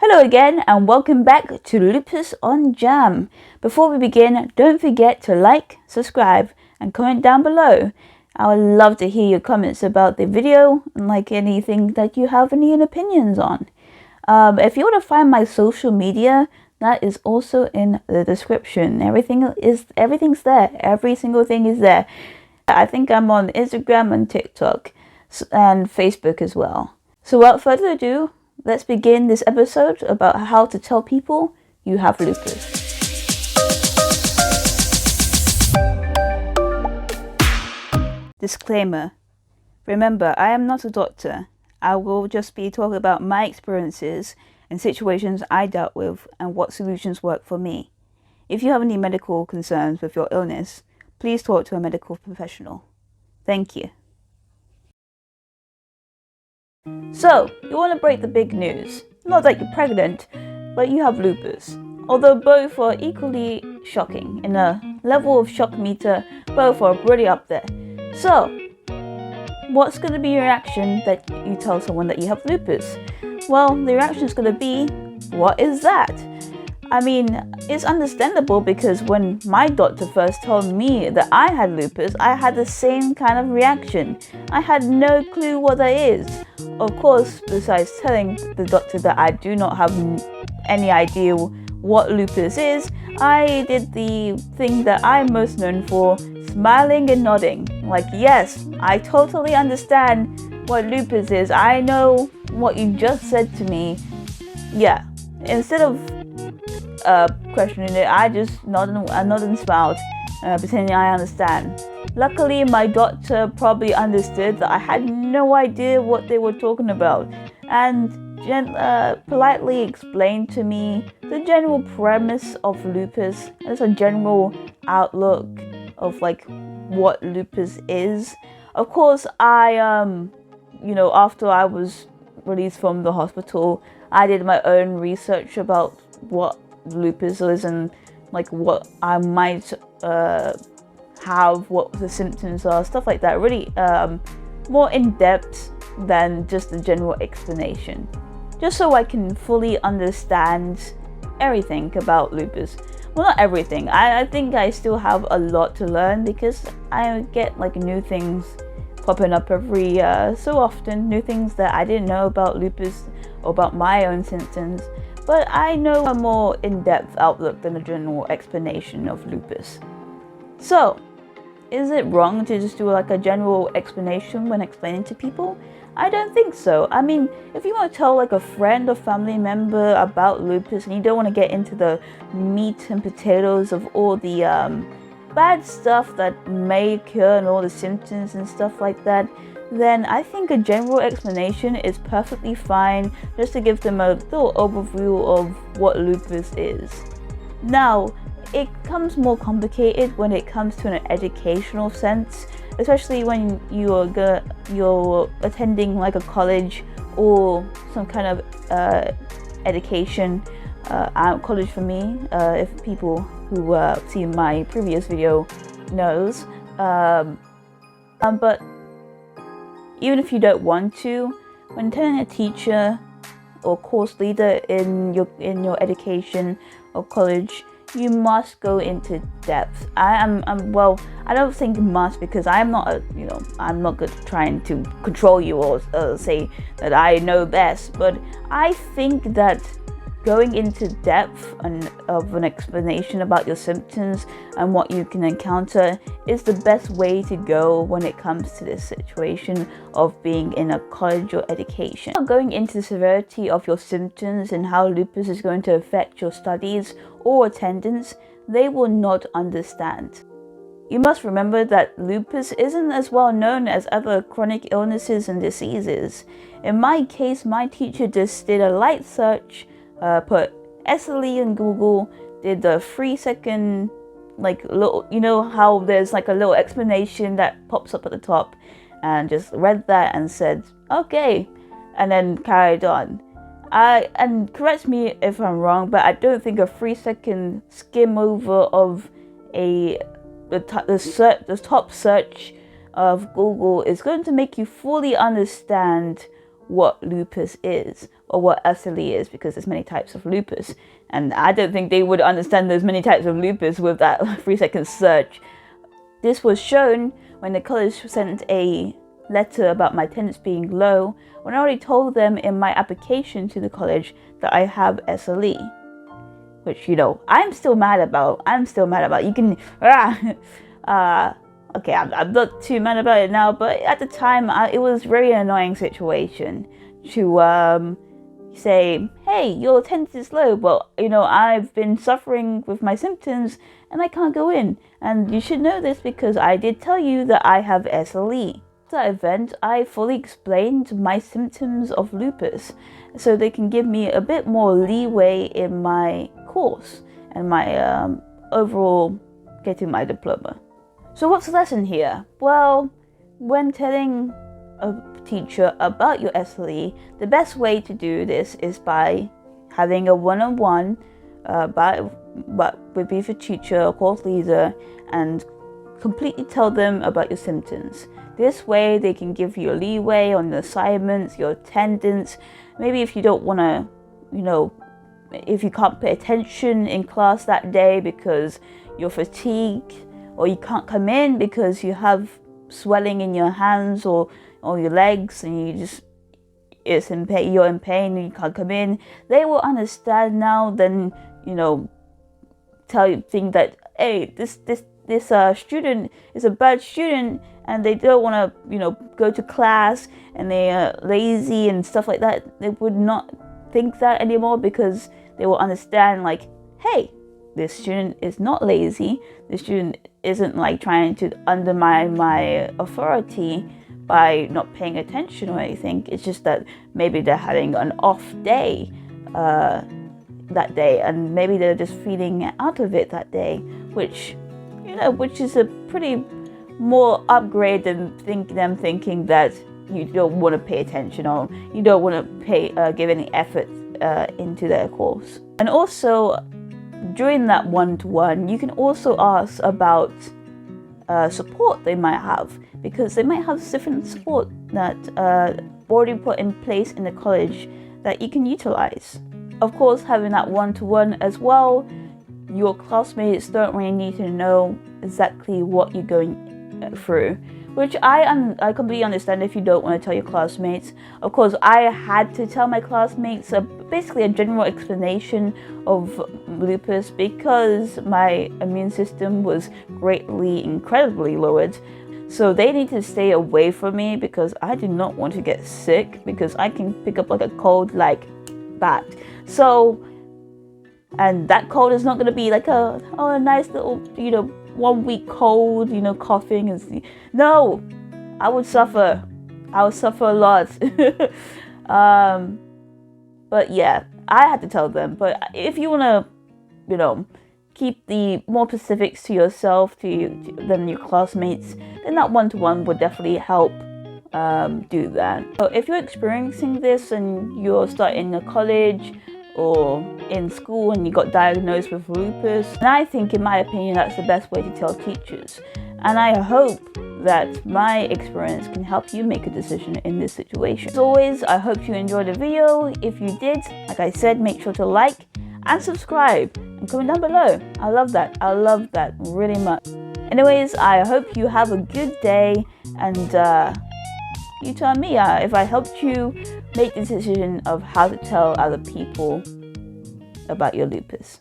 Hello again and welcome back to Lupus on Jam. Before we begin, don't forget to like, subscribe and comment down below. I would love to hear your comments about the video and anything that you have any opinions on. If you want to find my social media, that is also in the description. Everything's there. Every single thing is there. I think I'm on Instagram and TikTok and Facebook as well. So without further ado, let's begin this episode about how to tell people you have lupus. Disclaimer. Remember, I am not a doctor. I will just be talking about my experiences and situations I dealt with and what solutions work for me. If you have any medical concerns with your illness, please talk to a medical professional. Thank you. So, you want to break the big news. Not that you're pregnant, but you have lupus. Although both are equally shocking. In a level of shock meter, both are really up there. So, what's going to be your reaction that you tell someone that you have lupus? Well, the reaction is going to be, what is that? I mean, it's understandable because when my doctor first told me that I had lupus, I had the same kind of reaction. I had no clue what that is. Of course, besides telling the doctor that I do not have any idea what lupus is, I did the thing that I'm most known for, smiling and nodding. Like, yes, I totally understand what lupus is. I know what you just said to me. Yeah, instead of questioning it, I just nodded and smiled, pretending I understand. Luckily, my doctor probably understood that I had no idea what they were talking about, and politely explained to me the general premise of lupus. There's a general outlook of what lupus is. Of course, I after I was released from the hospital, I did my own research about what lupus is and what I might have, what the symptoms are, stuff like that. Really more in depth than just a general explanation, just so I can fully understand everything about lupus. Well, not everything. I think I still have a lot to learn because I get new things popping up every so often, new things that I didn't know about lupus or about my own symptoms. But I know a more in-depth outlook than a general explanation of lupus. So, is it wrong to just do a general explanation when explaining to people? I don't think so. I mean, if you want to tell a friend or family member about lupus and you don't want to get into the meat and potatoes of all the bad stuff that may occur and all the symptoms and stuff like that, then I think a general explanation is perfectly fine, just to give them a little overview of what lupus is. Now, it becomes more complicated when it comes to an educational sense, especially when you're attending a college or some kind of education. College for me, if people who see my previous video knows. But even if you don't want to, when telling a teacher or course leader in your education or college, you must go into depth. I don't think must, because I'm not I'm not good trying to control you or say that I know best, but I think that going into depth of an explanation about your symptoms and what you can encounter is the best way to go when it comes to this situation of being in a college or education. Going into the severity of your symptoms and how lupus is going to affect your studies or attendance, they will not understand. You must remember that lupus isn't as well known as other chronic illnesses and diseases. In my case, my teacher just did a light search, put SLE in Google, did the 3-second little, how there's a little explanation that pops up at the top, and just read that and said okay, and then carried on. And correct me if I'm wrong, but I don't think a 3-second skim over of the top search of Google is going to make you fully understand what lupus is or what SLE is, because there's many types of lupus, and I don't think they would understand there's many types of lupus with that 3-second search. This was shown when the college sent a letter about my attendance being low, when I already told them in my application to the college that I have SLE, which, you know, I'm still mad about. You can okay, I'm not too mad about it now, but at the time it was a very annoying situation to say, hey, your attendance is low, but, you know, I've been suffering with my symptoms and I can't go in, and you should know this because I did tell you that I have SLE. At that event, I fully explained my symptoms of lupus so they can give me a bit more leeway in my course and my overall getting my diploma. So what's the lesson here? Well, when telling a teacher about your SLE, the best way to do this is by having a one-on-one with either teacher or course leader and completely tell them about your symptoms. This way they can give you a leeway on the assignments, your attendance. Maybe if you don't want to, you know, if you can't pay attention in class that day because you're fatigued, or you can't come in because you have swelling in your hands or your legs and you're in pain and you can't come in, they will understand now than, you know, think that, hey, this student is a bad student and they don't want to, you know, go to class and they are lazy and stuff like that. They would not think that anymore because they will understand, like, hey, this student is not lazy. This student isn't like trying to undermine my authority by not paying attention or anything. It's just that maybe they're having an off day that day, and maybe they're just feeling out of it that day, which, you know, which is a pretty more upgrade than them thinking that you don't want to pay attention or you don't want to give any effort into their course. And also, during that one-to-one, you can also ask about support they might have, because they might have different support that already put in place in the college that you can utilize. Of course, having that one-to-one as well, your classmates don't really need to know exactly what you're going through, which I completely understand if you don't want to tell your classmates. Of course, I had to tell my classmates basically a general explanation of lupus because my immune system was incredibly lowered. So they need to stay away from me because I do not want to get sick, because I can pick up like a cold like that. So, and that cold is not going to be like a nice little, you know, 1 week cold, you know, coughing and no, I would suffer a lot. But yeah, I had to tell them. But if you want to, you know, keep the more specifics to yourself than your classmates, then that one-to-one would definitely help do that. So if you're experiencing this and you're starting a college or in school and you got diagnosed with lupus, and I think, in my opinion, that's the best way to tell teachers. And I hope that my experience can help you make a decision in this situation. As always, I hope you enjoyed the video. If you did, like I said, make sure to like and subscribe and comment down below. I love that really much. Anyways, I hope you have a good day, and you tell me if I helped you make the decision of how to tell other people about your lupus.